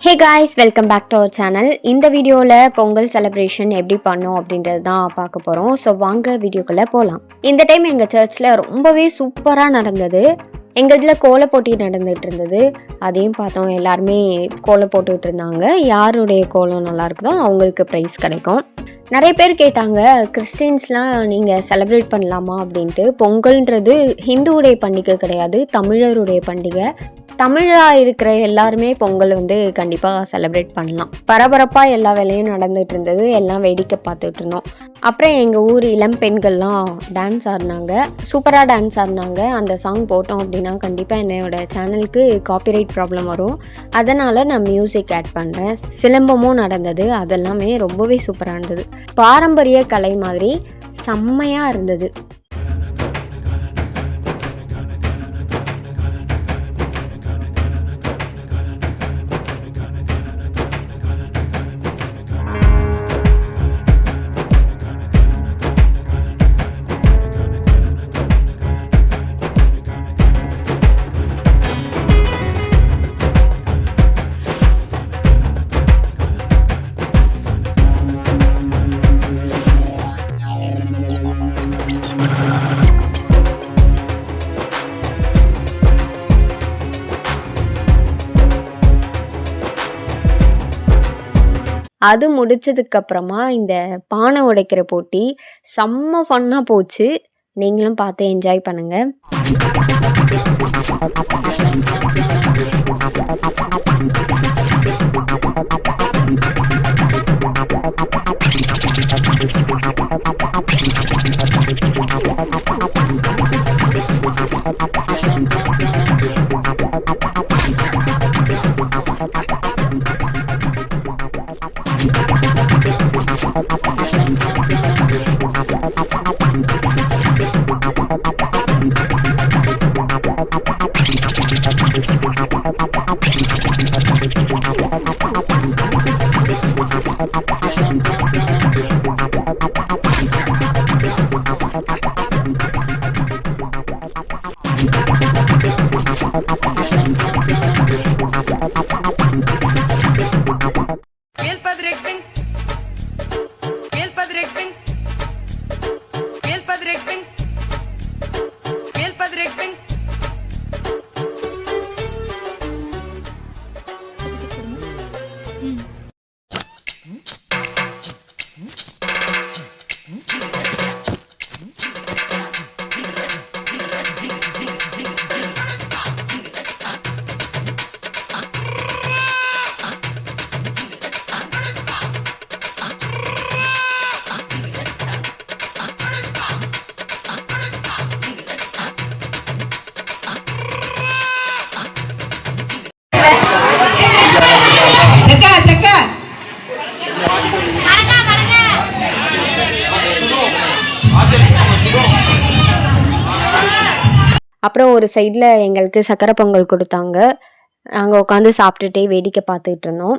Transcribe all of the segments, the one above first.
Hey guys, welcome back to our channel. இந்த வீடியோவில் Pongal celebration எப்படி பண்ணோம் அப்படின்றது தான் பார்க்க போகிறோம். ஸோ வாங்க வீடியோக்குள்ளே போகலாம். இந்த டைம் எங்கள் சர்ச்சில் ரொம்பவே சூப்பராக நடந்தது. எங்கள் இதில் கோலம் போட்டி நடந்துகிட்டு இருந்தது. அதையும் பார்த்தோம். எல்லாருமே கோலம் போட்டுக்கிட்டு இருந்தாங்க. யாருடைய கோலம் நல்லா இருக்குதோ அவங்களுக்கு ப்ரைஸ் கிடைக்கும். நிறைய பேர் கேட்டாங்க, கிறிஸ்டின்ஸ்லாம் நீங்கள் செலிப்ரேட் பண்ணலாமா அப்படின்ட்டு. பொங்கல்ன்றது ஹிந்துவுடைய பண்டிகை கிடையாது, தமிழருடைய பண்டிகை. தமிழாக இருக்கிற எல்லாருமே பொங்கல் கண்டிப்பாக செலிப்ரேட் பண்ணலாம். பரபரப்பாக எல்லா வேலையும் நடந்துகிட்டு இருந்தது. எல்லாம் வேடிக்கை பார்த்துட்டு இருந்தோம். அப்புறம் எங்கள் ஊர் இளம் பெண்கள்லாம் டான்ஸ் ஆடினாங்க. சூப்பராக டான்ஸ் ஆடினாங்க. அந்த சாங் போட்டோம் அப்படின்னா கண்டிப்பாக என்னோட சேனலுக்கு காப்பிரைட் ப்ராப்ளம் வரும். அதனால் நான் மியூசிக் ஆட் பண்ணுறேன். சிலம்பமும் நடந்தது. அதெல்லாமே ரொம்பவே சூப்பராக இருந்தது. பாரம்பரிய கலை மாதிரி செம்மையாக இருந்தது. அது முடிச்சதுக்கப்புறமா இந்த பானை உடைக்கிற போட்டி செம்ம ஃபன்னாக போச்சு. நீங்களும் பார்த்து என்ஜாய் பண்ணுங்கள். அப்புறம் ஒரு சைடில் எங்களுக்கு சக்கரை பொங்கல் கொடுத்தாங்க. நாங்கள் உட்காந்து சாப்பிட்டுட்டே வேடிக்கை பார்த்துட்டு இருந்தோம்.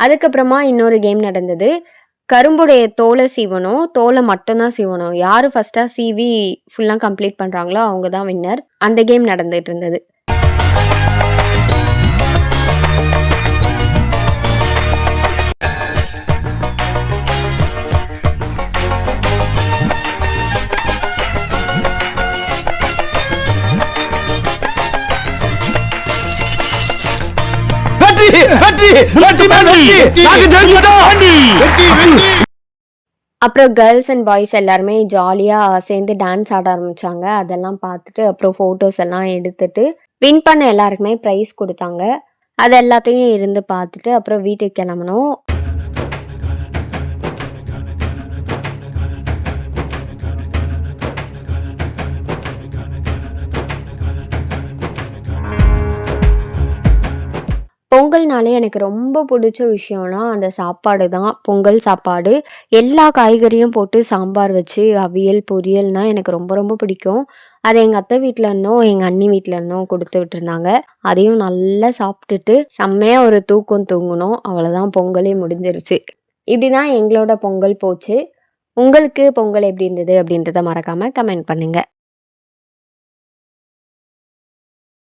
அதுக்கப்புறமா இன்னொரு கேம் நடந்தது. கரும்புடைய தோலை சீவணும். தோலை மட்டும்தான் சீவணும். யார் ஃபஸ்ட்டாக சீவி ஃபுல்லாக கம்ப்ளீட் பண்ணுறாங்களோ அவங்க தான் வின்னர். அந்த கேம் நடந்துகிட்டு இருந்தது. அப்புறம் கேர்ள்ஸ் அண்ட் பாய்ஸ் எல்லாருமே ஜாலியாக சேர்ந்து டான்ஸ் ஆட ஆரம்பித்தாங்க. அதெல்லாம் பார்த்துட்டு அப்புறம் ஃபோட்டோஸ் எல்லாம் எடுத்துட்டு வின் பண்ண எல்லாருக்குமே ப்ரைஸ் கொடுத்தாங்க. அது எல்லாத்தையும் இருந்து பார்த்துட்டு அப்புறம் வீட்டுக்கு கிளம்பணும். பொங்கல்னாலே எனக்கு ரொம்ப பிடிச்ச விஷயம்னா அந்த சாப்பாடு தான். பொங்கல் சாப்பாடு எல்லா காய்கறியும் போட்டு சாம்பார் வச்சு அவியல் பொரியல்னால் எனக்கு ரொம்ப ரொம்ப பிடிக்கும். அது எங்கள் அத்தை வீட்டில் இருந்தும் எங்கள் அண்ணி வீட்டில் இருந்தும் கொடுத்து விட்டுருந்தாங்க. அதையும் நல்லா சாப்பிட்டுட்டு செம்மையாக ஒரு தூக்கம் தூங்கணும். அவ்வளோதான், பொங்கலே முடிஞ்சிருச்சு. இப்படி தான் எங்களோட பொங்கல் போச்சு. உங்களுக்கு பொங்கல் எப்படி இருந்தது அப்படின்றத மறக்காமல் கமெண்ட் பண்ணுங்கள்.